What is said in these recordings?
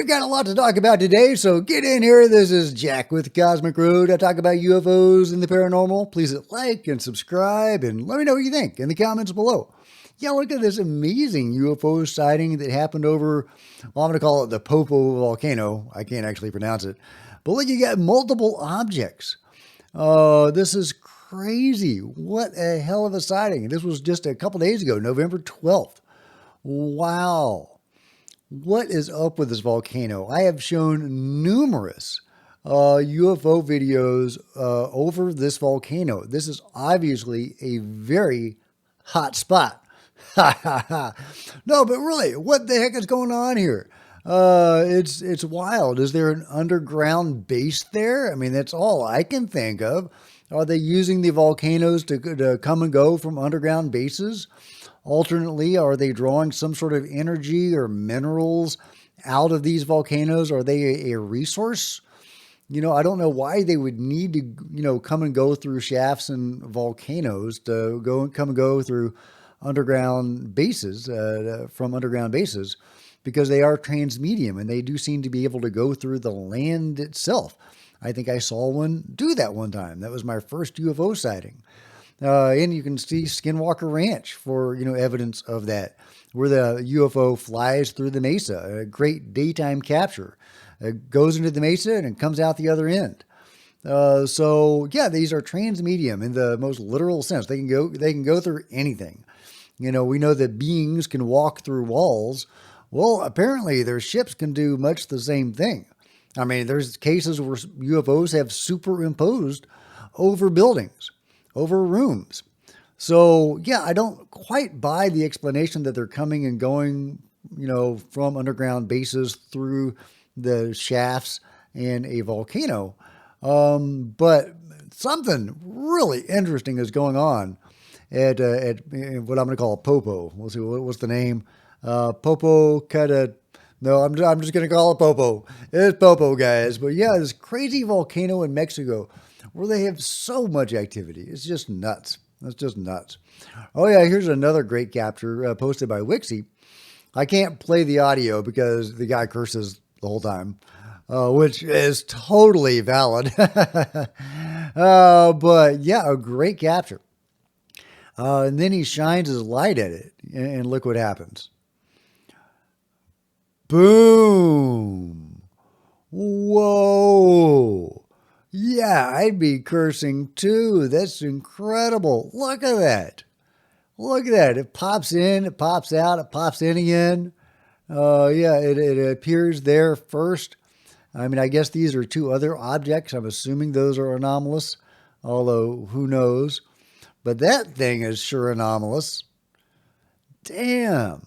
got a lot to talk about today, so get in here. This is Jack with Cosmic Road. I talk about UFOs and the paranormal. Please hit like and subscribe and let me know what you think in the comments below. Yeah, look at this amazing UFO sighting that happened over, well, I'm going to call it the Popo volcano. I can't actually pronounce it. But look, you got multiple objects. This is crazy. What a hell of a sighting. This was just a couple days ago, November 12th. Wow. What is up with this volcano? I have shown numerous UFO videos over this volcano. This is obviously a very hot spot. No, but really, what the heck is going on here? It's wild. Is there an underground base there? I mean, that's all I can think of. Are they using the volcanoes to come and go from underground bases? Alternately, are they drawing some sort of energy or minerals out of these volcanoes? Are they a resource? You know, I don't know why they would need to, come and go through shafts and volcanoes to come and go through underground bases, from underground bases, because they are transmedium and they do seem to be able to go through the land itself. I think I saw one do that one time. That was my first UFO sighting. And you can see Skinwalker Ranch for, evidence of that, where the UFO flies through the mesa, a great daytime capture. It goes into the mesa and it comes out the other end. So yeah, these are transmedium in the most literal sense. They can go through anything. We know that beings can walk through walls. Well, apparently their ships can do much the same thing. I mean, there's cases where UFOs have superimposed over buildings, over rooms. So yeah, I don't quite buy the explanation that they're coming and going, from underground bases through the shafts in a volcano. But something really interesting is going on at what I'm going to call a Popo. We'll see what's the name. Popo Cata. No, I'm just going to call it Popo. It's Popo, guys. But yeah, this crazy volcano in Mexico where they have so much activity. It's just nuts. It's just nuts. Oh yeah, here's another great capture posted by Wixie. I can't play the audio because the guy curses the whole time, which is totally valid. But yeah, a great capture. And then he shines his light at it, and look what happens. Boom! Whoa! Yeah, I'd be cursing too. That's incredible. Look at that. Look at that. It pops in, it pops out, it pops in again. Yeah, it appears there first. I mean, I guess these are two other objects. I'm assuming those are anomalous, although who knows. But that thing is sure anomalous. Damn.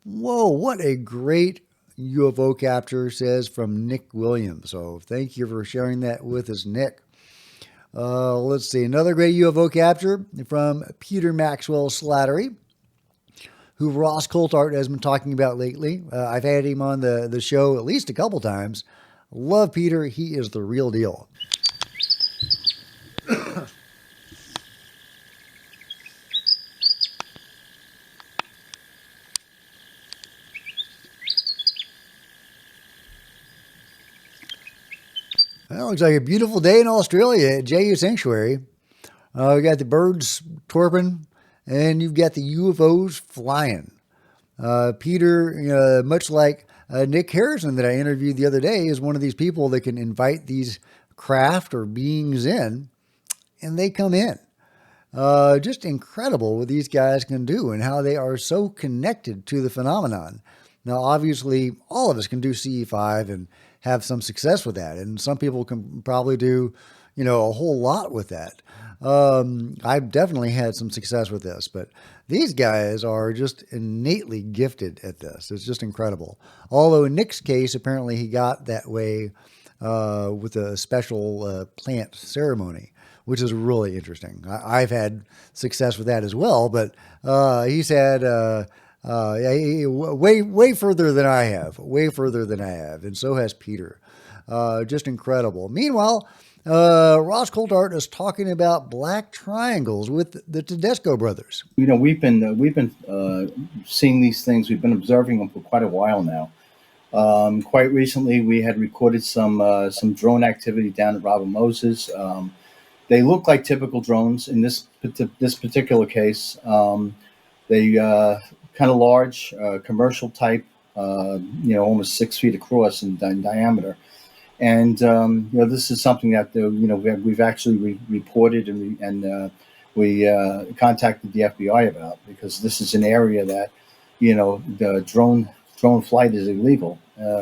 Whoa, what a great UFO capture, says from Nick Williams. So thank you for sharing that with us, Nick. Let's see, another great UFO capture from Peter Maxwell Slattery, who Ross Coulthart has been talking about lately. I've had him on the show at least a couple times. Love Peter. He is the real deal. Well, looks like a beautiful day in Australia at JU Sanctuary. We got the birds twerping, and you've got the UFOs flying. Peter, much like Nick Harrison that I interviewed the other day, is one of these people that can invite these craft or beings in, and they come in. Just incredible what these guys can do and how they are so connected to the phenomenon. Now, obviously, all of us can do CE5 and have some success with that. And some people can probably do, a whole lot with that. I've definitely had some success with this, but these guys are just innately gifted at this. It's just incredible. Although in Nick's case, apparently he got that way with a special plant ceremony, which is really interesting. I've had success with that as well, but he's had way further than I have, and so has Peter. Just incredible. Meanwhile, Ross Coulthart is talking about black triangles with the Tedesco brothers. We've been seeing these things. We've been observing them for quite a while now. Quite recently, we had recorded some drone activity down at Robert Moses. They look like typical drones in this particular case. They kind of large, commercial type, almost 6 feet across in diameter. And this is something that we've actually reported and we contacted the FBI about, because this is an area that the drone flight is illegal,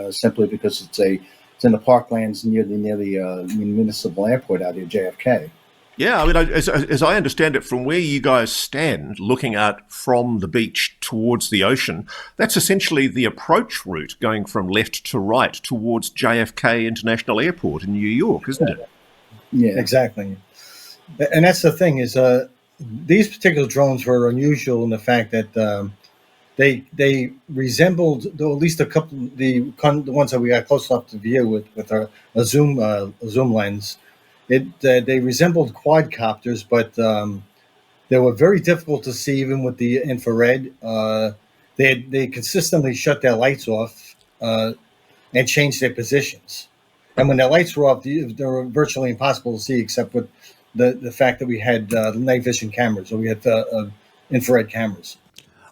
simply because it's in the parklands near the municipal airport out here, JFK. Yeah, I mean, as I understand it, from where you guys stand, looking at from the beach towards the ocean, that's essentially the approach route going from left to right towards JFK International Airport in New York, isn't it? Yeah, exactly. And that's the thing is, these particular drones were unusual in the fact that they resembled, though, at least a couple the ones that we got close enough to view with a zoom lens. They resembled quadcopters, but they were very difficult to see even with the infrared. They consistently shut their lights off and changed their positions. And when their lights were off, they were virtually impossible to see, except with the fact that we had night vision cameras, or we had infrared cameras.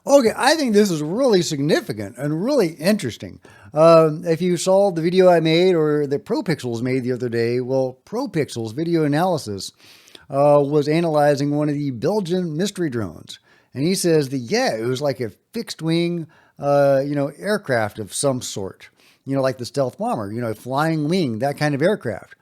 Okay, I think this is really significant and really interesting. If you saw the video I made, or that ProPixels made the other day, well, ProPixels Video Analysis was analyzing one of the Belgian mystery drones. And he says that, yeah, it was like a fixed wing, aircraft of some sort, like the stealth bomber, flying wing, that kind of aircraft,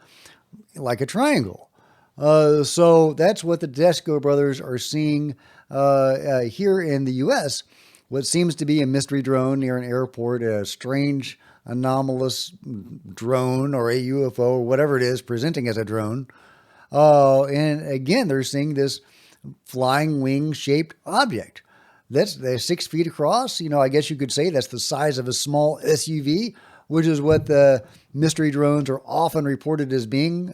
like a triangle. So that's what the Tedesco brothers are seeing here in the U.S., what seems to be a mystery drone near an airport, a strange, anomalous drone or a UFO or whatever it is, presenting as a drone. And again, they're seeing this flying wing-shaped object. They're 6 feet across. I guess you could say that's the size of a small SUV, which is what the mystery drones are often reported as being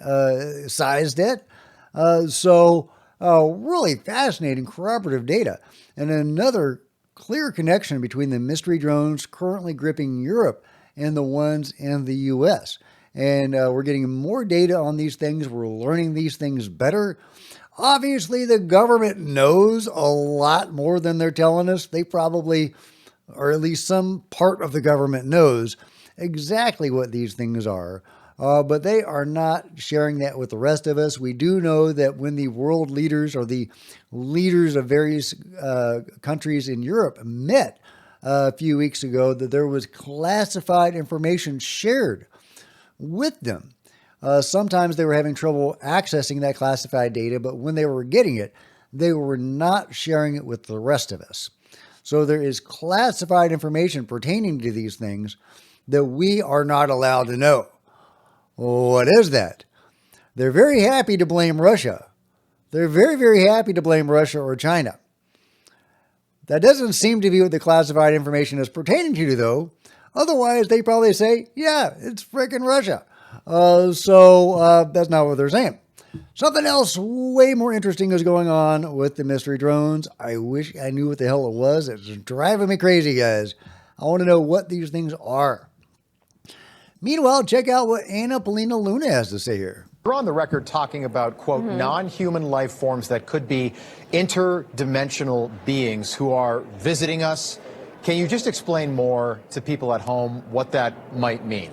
sized at. So really fascinating corroborative data. And another clear connection between the mystery drones currently gripping Europe and the ones in the U.S. And we're getting more data on these things. We're learning these things better. Obviously, the government knows a lot more than they're telling us. They probably, or at least some part of the government knows exactly what these things are. But they are not sharing that with the rest of us. We do know that when the world leaders, or the leaders of various countries in Europe, met a few weeks ago, that there was classified information shared with them. Sometimes they were having trouble accessing that classified data, but when they were getting it, they were not sharing it with the rest of us. So there is classified information pertaining to these things that we are not allowed to know. What is that? They're very happy to blame Russia. They're very, very happy to blame Russia or China. That doesn't seem to be what the classified information is pertaining to, though. Otherwise, they probably say, yeah, it's frickin' Russia. So that's not what they're saying. Something else way more interesting is going on with the mystery drones. I wish I knew what the hell it was. It's driving me crazy, guys. I want to know what these things are. Meanwhile, check out what Anna Polina Luna has to say here. You're on the record talking about, quote, non-human life forms that could be interdimensional beings who are visiting us. Can you just explain more to people at home what that might mean?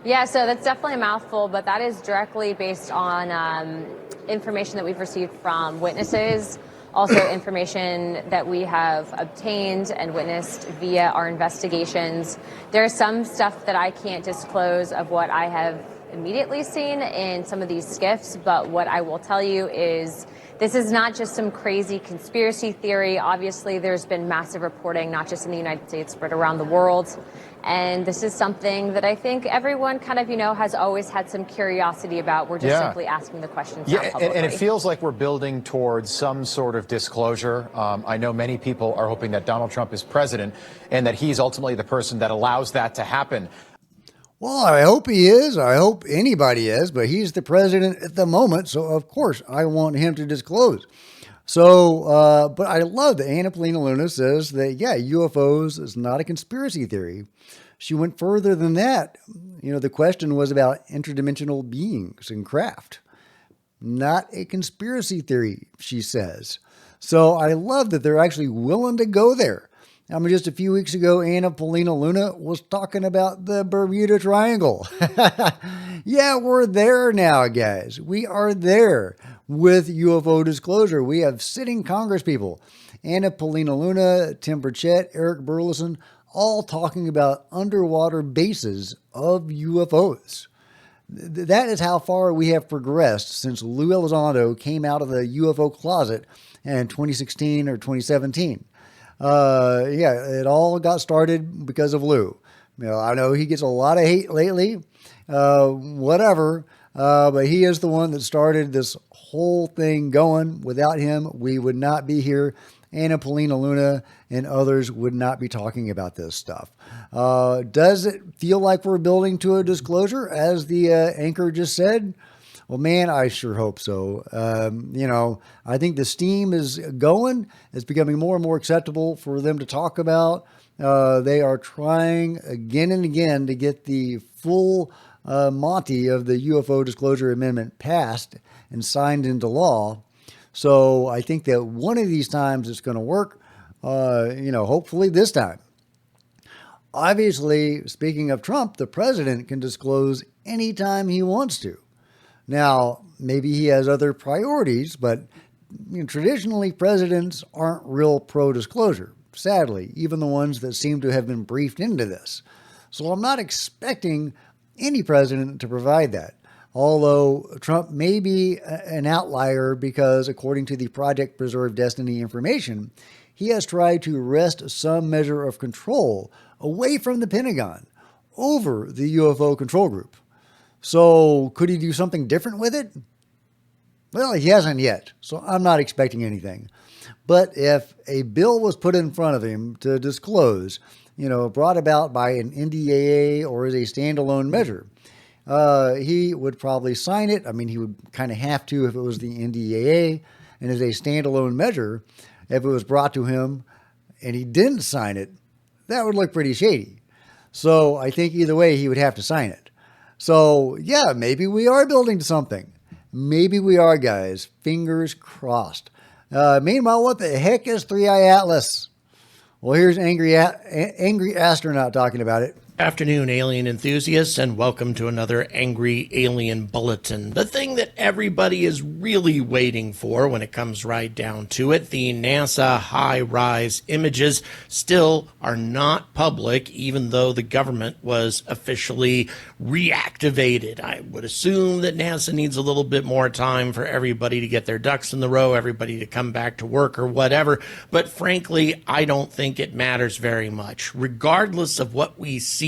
Yeah, so that's definitely a mouthful, but that is directly based on information that we've received from witnesses, also information that we have obtained and witnessed via our investigations. There's some stuff that I can't disclose of what I have immediately seen in some of these skiffs, but what I will tell you is this is not just some crazy conspiracy theory. Obviously, there's been massive reporting, not just in the United States, but around the world. And this is something that I think everyone kind of, has always had some curiosity about. We're just simply asking the questions. Yeah, and it feels like we're building towards some sort of disclosure. I know many people are hoping that Donald Trump is president and that he's ultimately the person that allows that to happen. Well, I hope he is. I hope anybody is, but he's the president at the moment. So, of course, I want him to disclose. So, but I love that Anna Polina Luna says that, yeah, UFOs is not a conspiracy theory. She went further than that. The question was about interdimensional beings and craft. Not a conspiracy theory, she says. So I love that they're actually willing to go there. I mean, just a few weeks ago, Anna Polina Luna was talking about the Bermuda Triangle. Yeah, we're there now, guys. We are there with UFO disclosure. We have sitting congresspeople, Anna Polina Luna, Tim Burchett, Eric Burleson, all talking about underwater bases of UFOs. That is how far we have progressed since Lou Elizondo came out of the UFO closet in 2016 or 2017. Yeah, it all got started because of Lou. I know he gets a lot of hate lately, whatever, but he is the one that started this whole thing going. Without him, we would not be here. Anna Polina Luna and others would not be talking about this stuff. Does it feel like we're building to a disclosure, as the anchor just said? Well, man, I sure hope so. I think the steam is going. It's becoming more and more acceptable for them to talk about. They are trying again and again to get the full Monty of the UFO Disclosure Amendment passed and signed into law. So I think that one of these times it's going to work, hopefully this time. Obviously, speaking of Trump, the president can disclose anytime he wants to. Now, maybe he has other priorities, but traditionally presidents aren't real pro-disclosure, sadly, even the ones that seem to have been briefed into this. So I'm not expecting any president to provide that. Although Trump may be an outlier because, according to the Project Preserve Destiny information, he has tried to wrest some measure of control away from the Pentagon over the UFO control group. So could he do something different with it? Well, he hasn't yet, so I'm not expecting anything. But if a bill was put in front of him to disclose, brought about by an NDAA or as a standalone measure, he would probably sign it. I mean, he would kind of have to if it was the NDAA, and as a standalone measure, if it was brought to him and he didn't sign it, that would look pretty shady. So I think either way, he would have to sign it. So yeah, maybe we are building to something. Maybe we are, guys. Fingers crossed. Meanwhile, what the heck is 3i Atlas? Well, here's Angry Astronaut talking about it. Afternoon, alien enthusiasts, and welcome to another Angry Alien Bulletin. The thing that everybody is really waiting for when it comes right down to it, the NASA high-rise images still are not public, even though the government was officially reactivated. I would assume that NASA needs a little bit more time for everybody to get their ducks in the row, everybody to come back to work or whatever, but frankly, I don't think it matters very much. Regardless of what we see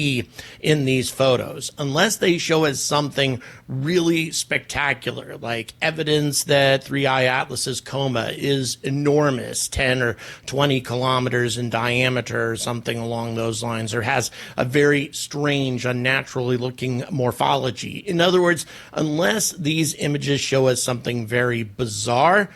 in these photos, unless they show us something really spectacular, like evidence that 3i Atlas's coma is enormous, 10 or 20 kilometers in diameter or something along those lines, or has a very strange, unnaturally looking morphology. In other words, unless these images show us something very bizarre,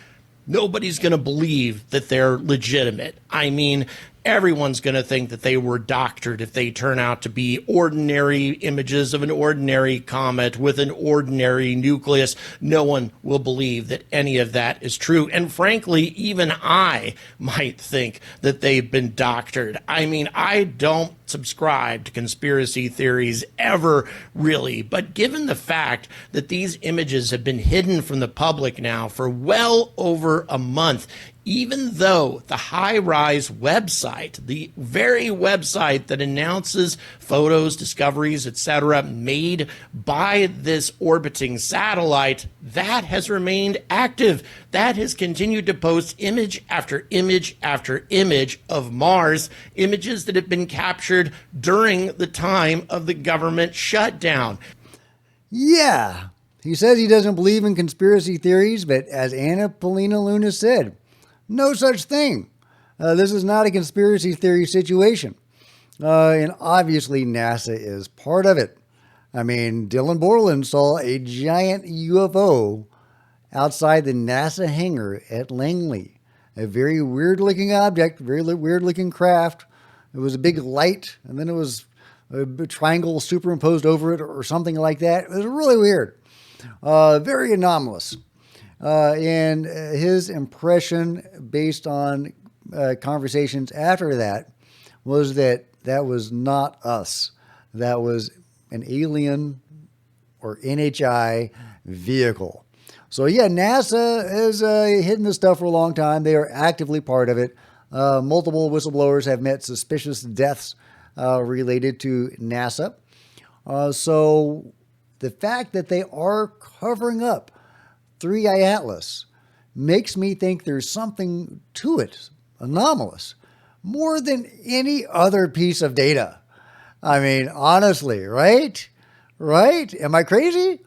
nobody's going to believe that they're legitimate. I mean, everyone's going to think that they were doctored if they turn out to be ordinary images of an ordinary comet with an ordinary nucleus. No one will believe that any of that is true. And frankly, even I might think that they've been doctored. I mean, I don't subscribe to conspiracy theories ever, really. But given the fact that these images have been hidden from the public now for well over a month, even though the high-rise website, the very website that announces photos, discoveries, etc., made by this orbiting satellite, that has remained active. That has continued to post image after image after image of Mars, images that have been captured during the time of the government shutdown. Yeah, he says he doesn't believe in conspiracy theories, but as Anna Polina Luna said, no such thing. This is not a conspiracy theory situation. And obviously NASA is part of it. I mean, Dylan Borland saw a giant UFO outside the NASA hangar at Langley. A very weird looking object, very weird looking craft. It was a big light, and then it was a triangle superimposed over it or something like that. It was really weird. Very anomalous. And his impression, based on conversations after that, was that that was not us. That was an alien or NHI vehicle. So yeah, NASA has hidden this stuff for a long time. They are actively part of it. Multiple whistleblowers have met suspicious deaths related to NASA. So the fact that they are covering up 3i Atlas makes me think there's something to it, anomalous, more than any other piece of data. I mean, honestly, right? Right? Am I crazy?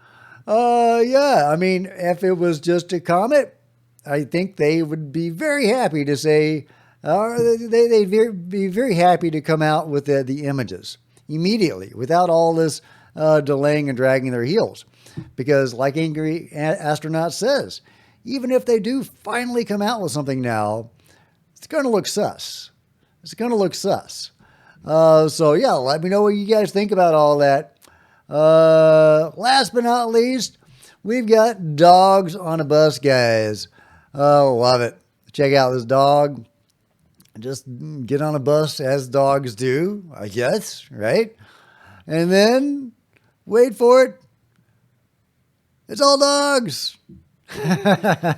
Yeah. I mean, if it was just a comet, I think they would be very happy to say, they'd be very happy to come out with the images immediately without all this delaying and dragging their heels. Because like Angry Astronaut says, even if they do finally come out with something now, it's going to look sus. It's going to look sus. So yeah, let me know what you guys think about all that. Last but not least, we've got dogs on a bus, guys. Love it. Check out this dog. Just get on a bus as dogs do, I guess, right? And then, wait for it, it's all dogs. I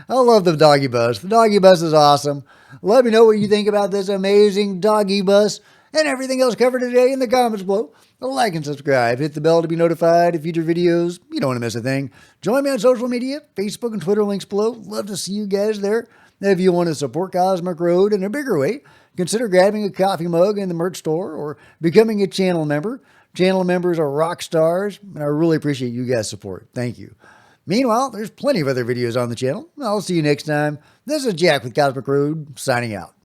love the doggy bus. The doggy bus is awesome. Let me know what you think about this amazing doggy bus and everything else covered today in the comments below. Like and subscribe. Hit the bell to be notified of future videos. You don't want to miss a thing. Join me on social media, Facebook and Twitter, links below. Love to see you guys there. If you want to support Cosmic Road in a bigger way, consider grabbing a coffee mug in the merch store or becoming a channel member. Channel members are rock stars, and I really appreciate you guys' support. Thank you. Meanwhile, there's plenty of other videos on the channel. I'll see you next time. This is Jack with Cosmic Road, signing out.